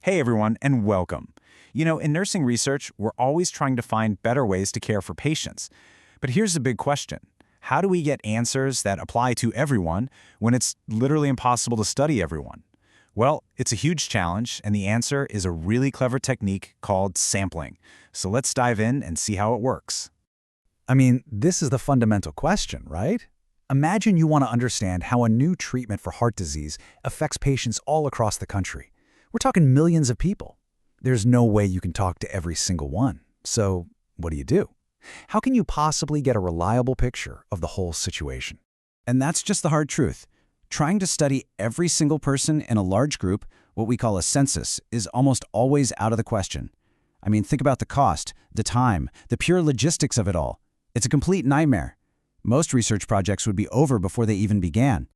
Hey everyone, and welcome. In nursing research, we're always trying to find better ways to care for patients. But here's the big question. How do we get answers that apply to everyone when it's literally impossible to study everyone? Well, it's a huge challenge, and the answer is a really clever technique called sampling. So let's dive in and see how it works. This is the fundamental question, right? Imagine you want to understand how a new treatment for heart disease affects patients all across the country. We're talking millions of people. There's no way you can talk to every single one. So what do? How can you possibly get a reliable picture of the whole situation? And that's just the hard truth. Trying to study every single person in a large group, what we call a census, is almost always out of the question. Think about the cost, the time, the pure logistics of it all. It's a complete nightmare. Most research projects would be over before they even began.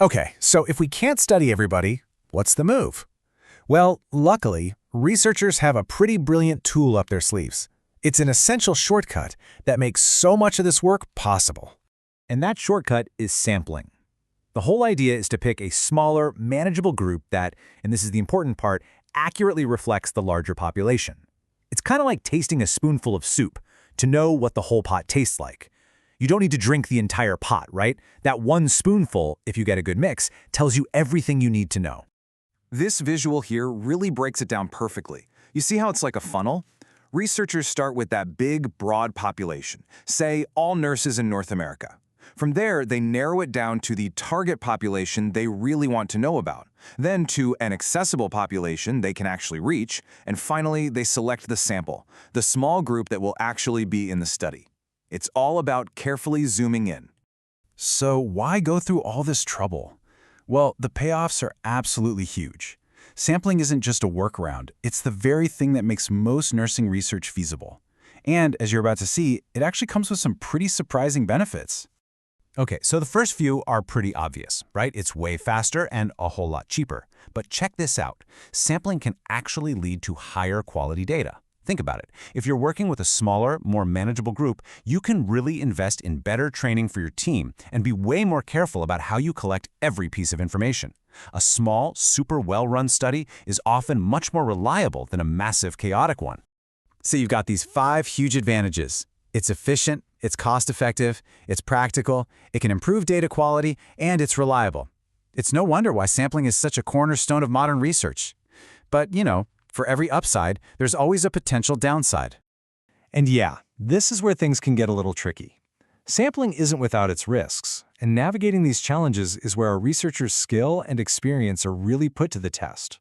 Okay, so if we can't study everybody, what's the move? Well, luckily, researchers have a pretty brilliant tool up their sleeves. It's an essential shortcut that makes so much of this work possible. And that shortcut is sampling. The whole idea is to pick a smaller, manageable group that, and this is the important part, accurately reflects the larger population. It's kind of like tasting a spoonful of soup to know what the whole pot tastes like. You don't need to drink the entire pot, right? That one spoonful, if you get a good mix, tells you everything you need to know. This visual here really breaks it down perfectly. You see how it's like a funnel? Researchers start with that big, broad population, say all nurses in North America. From there, they narrow it down to the target population they really want to know about, then to an accessible population they can actually reach, and finally, they select the sample, the small group that will actually be in the study. It's all about carefully zooming in. So why go through all this trouble? Well, the payoffs are absolutely huge. Sampling isn't just a workaround, it's the very thing that makes most nursing research feasible. And as you're about to see, it actually comes with some pretty surprising benefits. Okay, so the first few are pretty obvious, right? It's way faster and a whole lot cheaper. But check this out. Sampling can actually lead to higher quality data. Think about it. If you're working with a smaller, more manageable group, you can really invest in better training for your team and be way more careful about how you collect every piece of information. A small, super well-run study is often much more reliable than a massive, chaotic one. So you've got these 5 huge advantages. It's efficient, it's cost-effective, it's practical, it can improve data quality, and it's reliable. It's no wonder why sampling is such a cornerstone of modern research. But, for every upside, there's always a potential downside. And yeah, this is where things can get a little tricky. Sampling isn't without its risks, and navigating these challenges is where a researcher's skill and experience are really put to the test.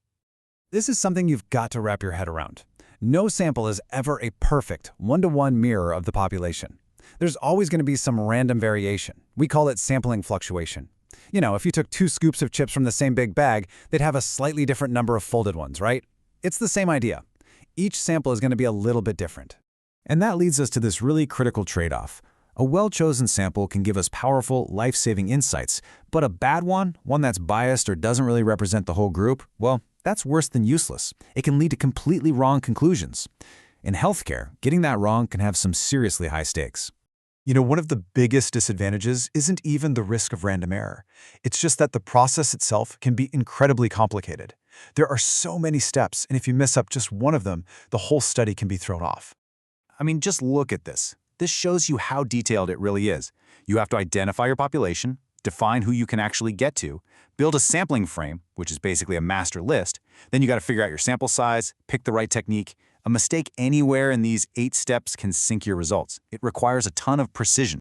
This is something you've got to wrap your head around. No sample is ever a perfect one-to-one mirror of the population. There's always going to be some random variation. We call it sampling fluctuation. If you took 2 scoops of chips from the same big bag, they'd have a slightly different number of folded ones, right? It's the same idea. Each sample is going to be a little bit different. And that leads us to this really critical trade-off. A well-chosen sample can give us powerful, life-saving insights, but a bad one that's biased or doesn't really represent the whole group, well, that's worse than useless. It can lead to completely wrong conclusions. In healthcare, getting that wrong can have some seriously high stakes. One of the biggest disadvantages isn't even the risk of random error. It's just that the process itself can be incredibly complicated. There are so many steps, and if you mess up just one of them, the whole study can be thrown off. Just look at this. This shows you how detailed it really is. You have to identify your population, define who you can actually get to, build a sampling frame, which is basically a master list, then you got to figure out your sample size, pick the right technique. A mistake anywhere in these 8 steps can sink your results. It requires a ton of precision.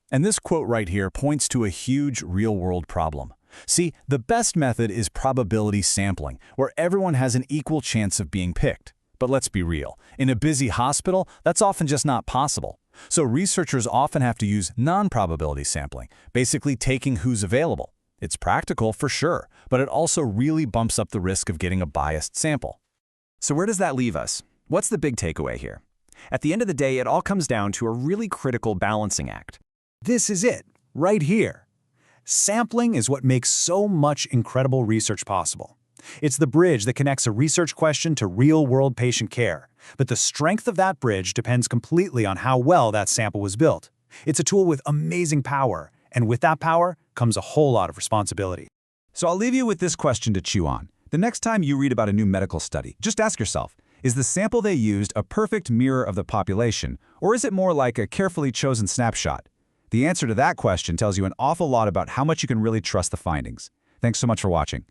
And this quote right here points to a huge real-world problem. See, the best method is probability sampling, where everyone has an equal chance of being picked. But let's be real. In a busy hospital, that's often just not possible. So researchers often have to use non-probability sampling, basically taking who's available. It's practical for sure, but it also really bumps up the risk of getting a biased sample. So where does that leave us? What's the big takeaway here? At the end of the day, it all comes down to a really critical balancing act. This is it, right here. Sampling is what makes so much incredible research possible. It's the bridge that connects a research question to real-world patient care. But the strength of that bridge depends completely on how well that sample was built. It's a tool with amazing power, and with that power comes a whole lot of responsibility. So I'll leave you with this question to chew on. The next time you read about a new medical study, just ask yourself, is the sample they used a perfect mirror of the population, or is it more like a carefully chosen snapshot? The answer to that question tells you an awful lot about how much you can really trust the findings. Thanks so much for watching.